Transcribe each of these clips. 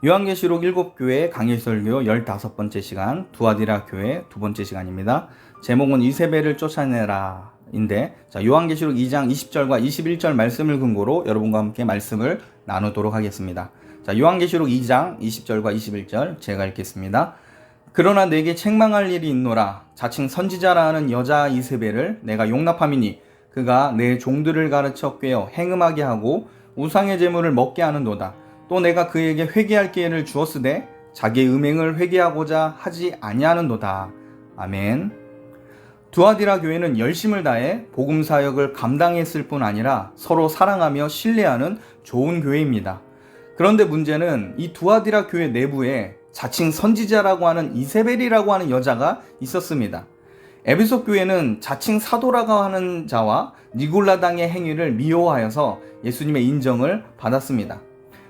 요한계시록 7교회 강일설교 15번째 시간, 두아디라 교회 2번째 시간입니다. 제목은 이세벨을 쫓아내라 인데, 요한계시록 2장 20절과 21절 말씀을 근거로 여러분과 함께 말씀을 나누도록 하겠습니다. 요한계시록 2장 20절과 21절 제가 읽겠습니다. 그러나 내게 책망할 일이 있노라. 자칭 선지자라 하는 여자 이세벨을 내가 용납함이니 그가 내 종들을 가르쳐 꿰어 행음하게 하고 우상의 제물을 먹게 하는도다. 또 내가 그에게 회개할 기회를 주었으되 자기의 음행을 회개하고자 하지 아니하는도다. 아멘. 두아디라 교회는 열심을 다해 복음 사역을 감당했을 뿐 아니라 서로 사랑하며 신뢰하는 좋은 교회입니다. 그런데 문제는 이 두아디라 교회 내부에 자칭 선지자라고 하는 이세벨이라고 하는 여자가 있었습니다. 에베소 교회는 자칭 사도라고 하는 자와 니골라당의 행위를 미워하여서 예수님의 인정을 받았습니다.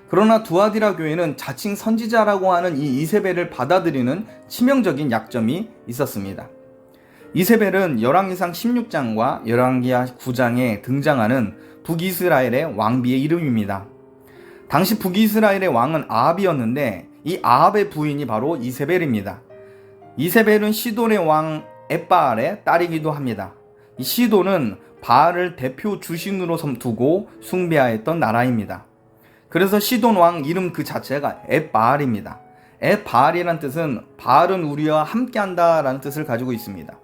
그러나 두아디라 교회는 자칭 선지자라고 하는 이 이세벨을 받아들이는 치명적인 약점이 있었습니다. 이세벨은 열왕기상 16장과 열왕기하 9장에 등장하는 북이스라엘의 왕비의 이름입니다. 당시 북이스라엘의 왕은 아합이었는데 이 아합의 부인이 바로 이세벨입니다. 이세벨은 시돈의 왕 엣바알의 딸이기도 합니다. 이 시돈은 바알을 대표 주신으로 두고 숭배하였던 나라입니다. 그래서 시돈 왕 이름 그 자체가 엣바알입니다. 엣바알이란 뜻은 바알은 우리와 함께한다 라는 뜻을 가지고 있습니다.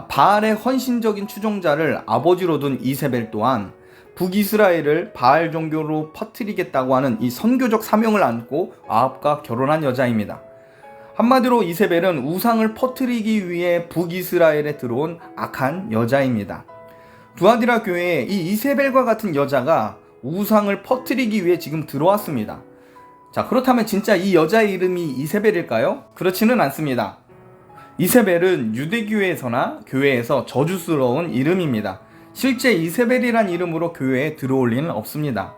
바알의 헌신적인 추종자를 아버지로 둔 이세벨 또한 북이스라엘을 바알 종교로 퍼뜨리겠다고 하는 이 선교적 사명을 안고 아합과 결혼한 여자입니다. 한마디로 이세벨은 우상을 퍼뜨리기 위해 북이스라엘에 들어온 악한 여자입니다. 두아디라 교회에 이 이세벨과 같은 여자가 우상을 퍼뜨리기 위해 지금 들어왔습니다. 그렇다면 진짜 이 여자의 이름이 이세벨일까요? 그렇지는 않습니다. 이세벨은 유대교회에서나 교회에서 저주스러운 이름입니다. 실제 이세벨이란 이름으로 교회에 들어올 리는 없습니다.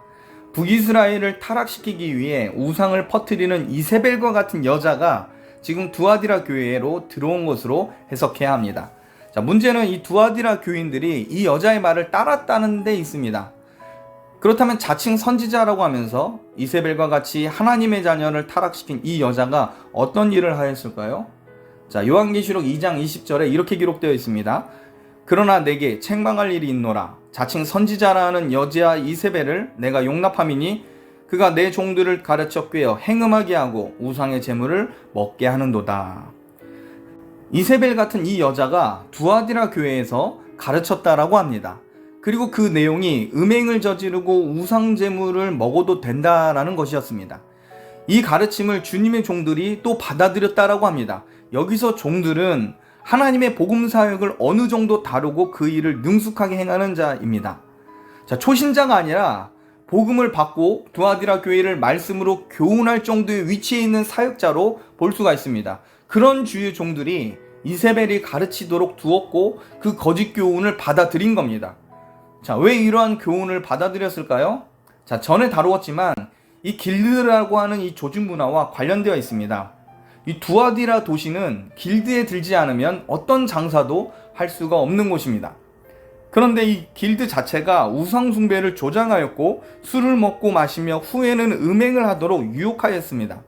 북이스라엘을 타락시키기 위해 우상을 퍼뜨리는 이세벨과 같은 여자가 지금 두아디라 교회로 들어온 것으로 해석해야 합니다. 문제는 이 두아디라 교인들이 이 여자의 말을 따랐다는 데 있습니다. 그렇다면 자칭 선지자라고 하면서 이세벨과 같이 하나님의 자녀를 타락시킨 이 여자가 어떤 일을 하였을까요? 요한계시록 2장 20절에 이렇게 기록되어 있습니다. 그러나 내게 책망할 일이 있노라. 자칭 선지자라는 여자 이세벨을 내가 용납함이니 그가 내 종들을 가르쳐 꿰어 행음하게 하고 우상의 제물을 먹게 하는도다. 이세벨 같은 이 여자가 두아디라 교회에서 가르쳤다라고 합니다. 그리고 그 내용이 음행을 저지르고 우상 제물을 먹어도 된다라는 것이었습니다. 이 가르침을 주님의 종들이 또 받아들였다라고 합니다. 여기서 종들은 하나님의 복음 사역을 어느 정도 다루고 그 일을 능숙하게 행하는 자입니다. 초신자가 아니라 복음을 받고 두아디라 교회를 말씀으로 교훈할 정도의 위치에 있는 사역자로 볼 수가 있습니다. 그런 주의 종들이 이세벨이 가르치도록 두었고 그 거짓 교훈을 받아들인 겁니다. 왜 이러한 교훈을 받아들였을까요? 전에 다루었지만 이 길드라고 하는 이 조직 문화와 관련되어 있습니다. 이 두아디라 도시는 길드에 들지 않으면 어떤 장사도 할 수가 없는 곳입니다. 그런데 이 길드 자체가 우상 숭배를 조장하였고 술을 먹고 마시며 후에는 음행을 하도록 유혹하였습니다.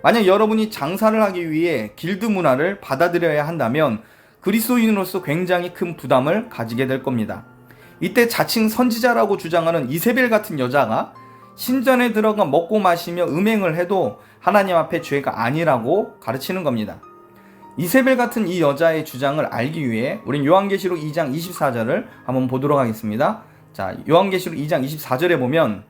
만약 여러분이 장사를 하기 위해 길드 문화를 받아들여야 한다면 그리스도인으로서 굉장히 큰 부담을 가지게 될 겁니다. 이때 자칭 선지자라고 주장하는 이세벨 같은 여자가 신전에 들어가 먹고 마시며 음행을 해도 하나님 앞에 죄가 아니라고 가르치는 겁니다. 이세벨 같은 이 여자의 주장을 알기 위해 우린 요한계시록 2장 24절을 한번 보도록 하겠습니다. 요한계시록 2장 24절에 보면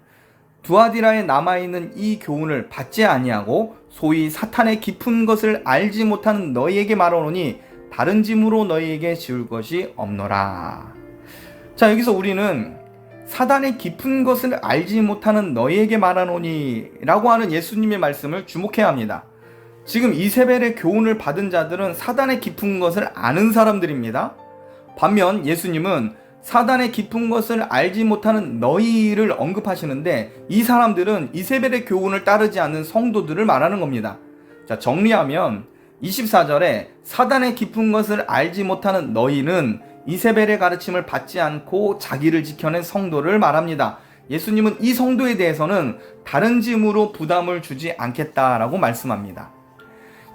두아디라에 남아있는 이 교훈을 받지 아니하고 소위 사탄의 깊은 것을 알지 못하는 너희에게 말하노니 다른 짐으로 너희에게 지울 것이 없노라. 여기서 우리는 사단의 깊은 것을 알지 못하는 너희에게 말하노니 라고 하는 예수님의 말씀을 주목해야 합니다. 지금 이세벨의 교훈을 받은 자들은 사단의 깊은 것을 아는 사람들입니다. 반면 예수님은 사단의 깊은 것을 알지 못하는 너희를 언급하시는데 이 사람들은 이세벨의 교훈을 따르지 않는 성도들을 말하는 겁니다. 정리하면 24절에 사단의 깊은 것을 알지 못하는 너희는 이세벨의 가르침을 받지 않고 자기를 지켜낸 성도를 말합니다. 예수님은 이 성도에 대해서는 다른 짐으로 부담을 주지 않겠다라고 말씀합니다.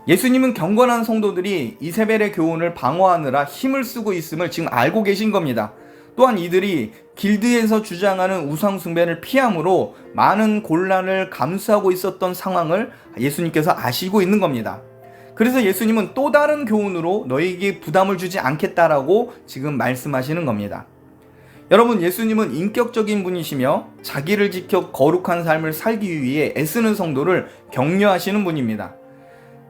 예수님은 경건한 성도들이 이세벨의 교훈을 방어하느라 힘을 쓰고 있음을 지금 알고 계신 겁니다. 또한 이들이 길드에서 주장하는 우상 숭배를 피함으로 많은 곤란을 감수하고 있었던 상황을 예수님께서 아시고 있는 겁니다. 그래서 예수님은 또 다른 교훈으로 너희에게 부담을 주지 않겠다라고 지금 말씀하시는 겁니다. 여러분, 예수님은 인격적인 분이시며 자기를 지켜 거룩한 삶을 살기 위해 애쓰는 성도를 격려하시는 분입니다.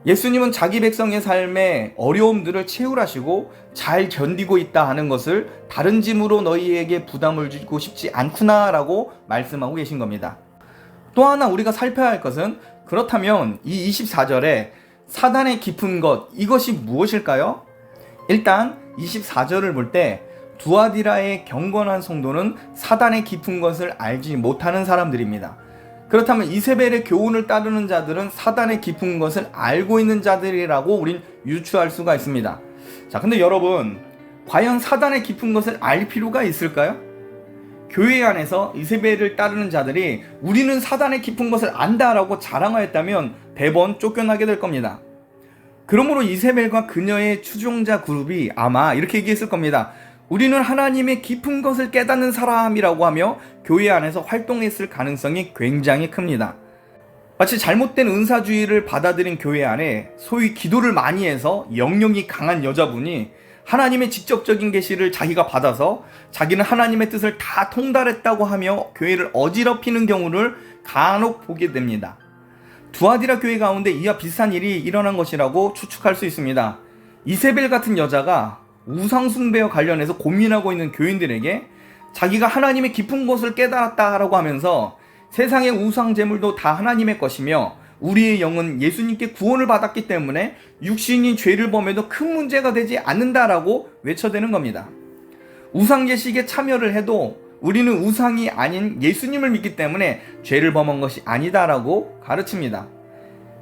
예수님은 자기 백성의 삶에 어려움들을 채울하시고 잘 견디고 있다 하는 것을 다른 짐으로 너희에게 부담을 주고 싶지 않구나 라고 말씀하고 계신 겁니다. 또 하나 우리가 살펴야 할 것은, 그렇다면 이 24절에 사단의 깊은 것, 이것이 무엇일까요? 일단 24절을 볼 때 두아디라의 경건한 성도는 사단의 깊은 것을 알지 못하는 사람들입니다. 그렇다면 이세벨의 교훈을 따르는 자들은 사단의 깊은 것을 알고 있는 자들이라고 우린 유추할 수가 있습니다. 자, 근데 여러분, 과연 사단의 깊은 것을 알 필요가 있을까요? 교회 안에서 이세벨을 따르는 자들이 우리는 사단의 깊은 것을 안다라고 자랑하였다면 대번 쫓겨나게 될 겁니다. 그러므로 이세벨과 그녀의 추종자 그룹이 아마 이렇게 얘기했을 겁니다. 우리는 하나님의 깊은 것을 깨닫는 사람이라고 하며 교회 안에서 활동했을 가능성이 굉장히 큽니다. 마치 잘못된 은사주의를 받아들인 교회 안에 소위 기도를 많이 해서 영역이 강한 여자분이 하나님의 직접적인 계시를 자기가 받아서 자기는 하나님의 뜻을 다 통달했다고 하며 교회를 어지럽히는 경우를 간혹 보게 됩니다. 두아디라 교회 가운데 이와 비슷한 일이 일어난 것이라고 추측할 수 있습니다. 이세벨 같은 여자가 우상숭배와 관련해서 고민하고 있는 교인들에게 자기가 하나님의 깊은 곳을 깨달았다라고 하면서 세상의 우상 제물도 다 하나님의 것이며 우리의 영은 예수님께 구원을 받았기 때문에 육신이 죄를 범해도 큰 문제가 되지 않는다라고 외쳐대는 겁니다. 우상예식에 참여를 해도 우리는 우상이 아닌 예수님을 믿기 때문에 죄를 범한 것이 아니다라고 가르칩니다.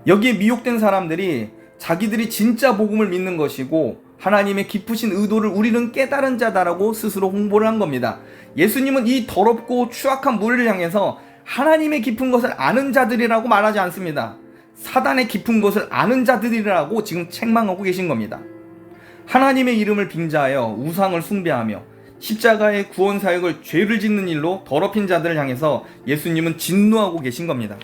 여기에 미혹된 사람들이 자기들이 진짜 복음을 믿는 것이고 하나님의 깊으신 의도를 우리는 깨달은 자다라고 스스로 홍보를 한 겁니다. 예수님은 이 더럽고 추악한 무리를 향해서 하나님의 깊은 것을 아는 자들이라고 말하지 않습니다. 사단의 깊은 것을 아는 자들이라고 지금 책망하고 계신 겁니다. 하나님의 이름을 빙자하여 우상을 숭배하며 십자가의 구원 사역을 죄를 짓는 일로 더럽힌 자들을 향해서 예수님은 진노하고 계신 겁니다.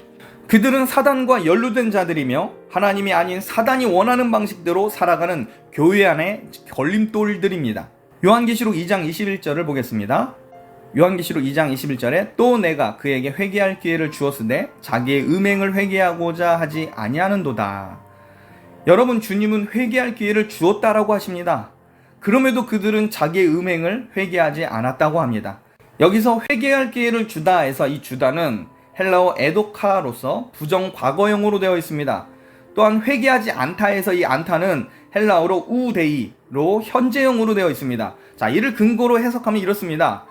그들은 사단과 연루된 자들이며 하나님이 아닌 사단이 원하는 방식대로 살아가는 교회 안의 걸림돌들입니다. 요한계시록 2장 21절을 보겠습니다. 요한계시록 2장 21절에 또 내가 그에게 회개할 기회를 주었으되 자기의 음행을 회개하고자 하지 아니하는도다. 여러분, 주님은 회개할 기회를 주었다라고 하십니다. 그럼에도 그들은 자기의 음행을 회개하지 않았다고 합니다. 여기서 회개할 기회를 주다 해서 이 주다는 헬라어 에도카로서 부정 과거형으로 되어 있습니다. 또한 회개하지 않다 해서 이 않다는 헬라어로 우데이로 현재형으로 되어 있습니다. 자, 이를 근거로 해석하면 이렇습니다.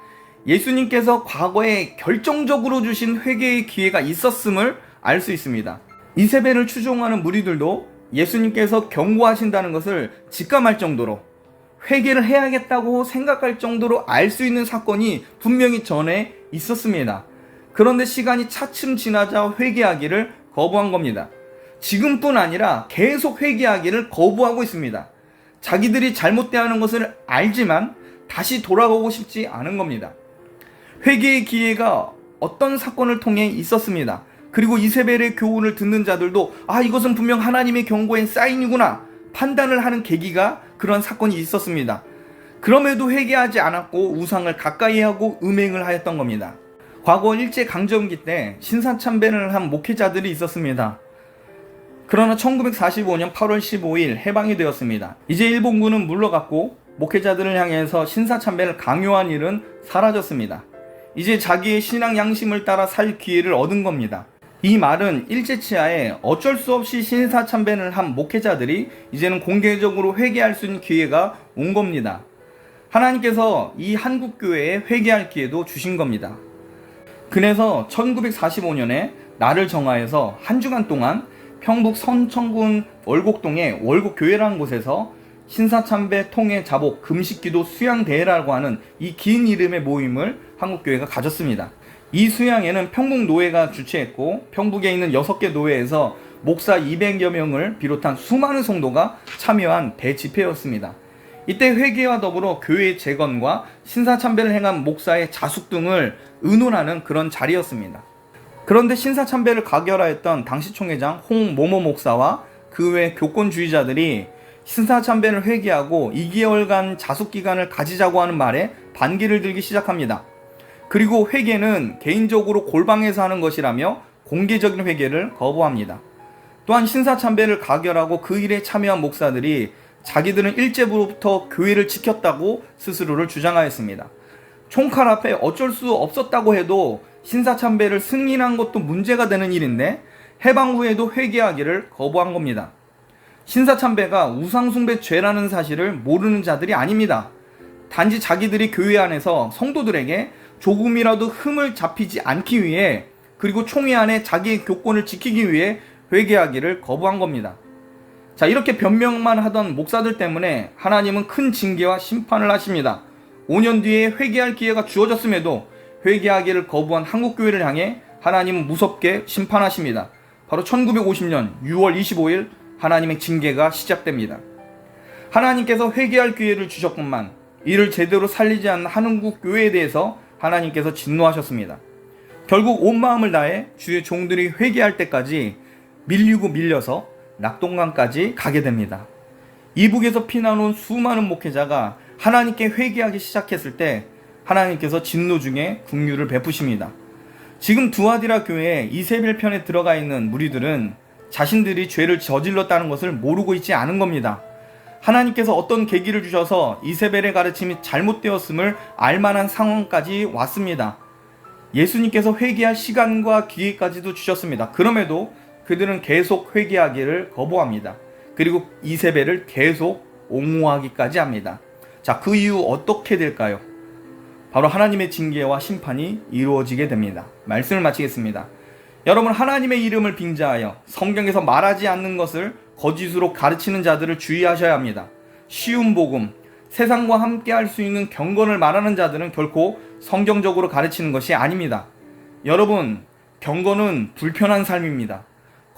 예수님께서 과거에 결정적으로 주신 회개의 기회가 있었음을 알 수 있습니다. 이세벨을 추종하는 무리들도 예수님께서 경고하신다는 것을 직감할 정도로 회개를 해야겠다고 생각할 정도로 알 수 있는 사건이 분명히 전에 있었습니다. 그런데 시간이 차츰 지나자 회개하기를 거부한 겁니다. 지금뿐 아니라 계속 회개하기를 거부하고 있습니다. 자기들이 잘못되어하는 것을 알지만 다시 돌아가고 싶지 않은 겁니다. 회개의 기회가 어떤 사건을 통해 있었습니다. 그리고 이세벨의 교훈을 듣는 자들도 이것은 분명 하나님의 경고의 사인이구나 판단을 하는 계기가 그런 사건이 있었습니다. 그럼에도 회개하지 않았고 우상을 가까이 하고 음행을 하였던 겁니다. 과거 일제강점기 때 신사참배를 한 목회자들이 있었습니다. 그러나 1945년 8월 15일 해방이 되었습니다. 이제 일본군은 물러갔고 목회자들을 향해서 신사참배를 강요한 일은 사라졌습니다. 이제 자기의 신앙 양심을 따라 살 기회를 얻은 겁니다. 이 말은 일제치하에 어쩔 수 없이 신사참배를 한 목회자들이 이제는 공개적으로 회개할 수 있는 기회가 온 겁니다. 하나님께서 이 한국교회에 회개할 기회도 주신 겁니다. 그래서 1945년에 날을 정하여서 한 주간 동안 평북 선천군 월곡동의 월곡교회라는 곳에서 신사참배 통해 자복 금식기도 수양대회라고 하는 이 긴 이름의 모임을 한국교회가 가졌습니다. 이 수양회는 평북노회가 주최했고 평북에 있는 6개 노회에서 목사 200여 명을 비롯한 수많은 성도가 참여한 대집회였습니다. 이때 회개와 더불어 교회 재건과 신사참배를 행한 목사의 자숙 등을 의논하는 그런 자리였습니다. 그런데 신사참배를 가결하였던 당시 총회장 홍모모 목사와 그 외 교권주의자들이 신사참배를 회개하고 2개월간 자숙기간을 가지자고 하는 말에 반기를 들기 시작합니다. 그리고 회개는 개인적으로 골방에서 하는 것이라며 공개적인 회개를 거부합니다. 또한 신사참배를 가결하고 그 일에 참여한 목사들이 자기들은 일제부로부터 교회를 지켰다고 스스로를 주장하였습니다. 총칼 앞에 어쩔 수 없었다고 해도 신사참배를 승인한 것도 문제가 되는 일인데 해방 후에도 회개하기를 거부한 겁니다. 신사참배가 우상숭배 죄라는 사실을 모르는 자들이 아닙니다. 단지 자기들이 교회 안에서 성도들에게 조금이라도 흠을 잡히지 않기 위해 그리고 총회 안에 자기의 교권을 지키기 위해 회개하기를 거부한 겁니다. 자, 이렇게 변명만 하던 목사들 때문에 하나님은 큰 징계와 심판을 하십니다. 5년 뒤에 회개할 기회가 주어졌음에도 회개하기를 거부한 한국교회를 향해 하나님은 무섭게 심판하십니다. 바로 1950년 6월 25일 하나님의 징계가 시작됩니다. 하나님께서 회개할 기회를 주셨건만 이를 제대로 살리지 않는 한국교회에 대해서 하나님께서 진노하셨습니다. 결국 온 마음을 다해 주의 종들이 회개할 때까지 밀리고 밀려서 낙동강까지 가게 됩니다. 이북에서 피난온 수많은 목회자가 하나님께 회개하기 시작했을 때 하나님께서 진노 중에 긍휼을 베푸십니다. 지금 두아디라 교회의 이세벨 편에 들어가 있는 무리들은 자신들이 죄를 저질렀다는 것을 모르고 있지 않은 겁니다. 하나님께서 어떤 계기를 주셔서 이세벨의 가르침이 잘못되었음을 알만한 상황까지 왔습니다. 예수님께서 회개할 시간과 기회까지도 주셨습니다. 그럼에도 그들은 계속 회개하기를 거부합니다. 그리고 이세벨을 계속 옹호하기까지 합니다. 자, 그 이후 어떻게 될까요? 바로 하나님의 징계와 심판이 이루어지게 됩니다. 말씀을 마치겠습니다. 여러분, 하나님의 이름을 빙자하여 성경에서 말하지 않는 것을 거짓으로 가르치는 자들을 주의하셔야 합니다. 쉬운 복음, 세상과 함께 할 수 있는 경건을 말하는 자들은 결코 성경적으로 가르치는 것이 아닙니다. 여러분, 경건은 불편한 삶입니다.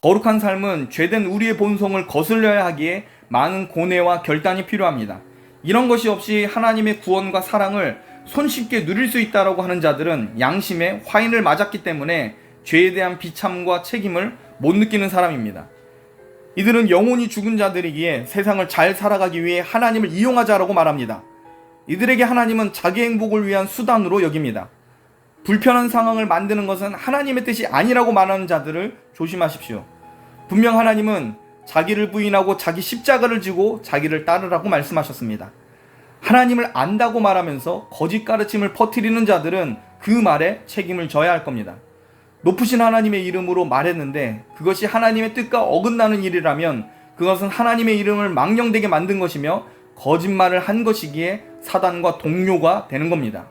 거룩한 삶은 죄된 우리의 본성을 거슬려야 하기에 많은 고뇌와 결단이 필요합니다. 이런 것이 없이 하나님의 구원과 사랑을 손쉽게 누릴 수 있다고 하는 자들은 양심에 화인을 맞았기 때문에 죄에 대한 비참과 책임을 못 느끼는 사람입니다. 이들은 영혼이 죽은 자들이기에 세상을 잘 살아가기 위해 하나님을 이용하자라고 말합니다. 이들에게 하나님은 자기 행복을 위한 수단으로 여깁니다. 불편한 상황을 만드는 것은 하나님의 뜻이 아니라고 말하는 자들을 조심하십시오. 분명 하나님은 자기를 부인하고 자기 십자가를 지고 자기를 따르라고 말씀하셨습니다. 하나님을 안다고 말하면서 거짓 가르침을 퍼뜨리는 자들은 그 말에 책임을 져야 할 겁니다. 높으신 하나님의 이름으로 말했는데 그것이 하나님의 뜻과 어긋나는 일이라면 그것은 하나님의 이름을 망령되게 만든 것이며 거짓말을 한 것이기에 사단과 동료가 되는 겁니다.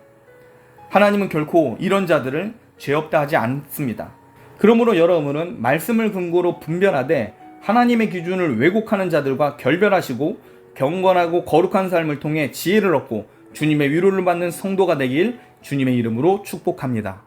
하나님은 결코 이런 자들을 죄 없다 하지 않습니다. 그러므로 여러분은 말씀을 근거로 분별하되 하나님의 기준을 왜곡하는 자들과 결별하시고 경건하고 거룩한 삶을 통해 지혜를 얻고 주님의 위로를 받는 성도가 되길 주님의 이름으로 축복합니다.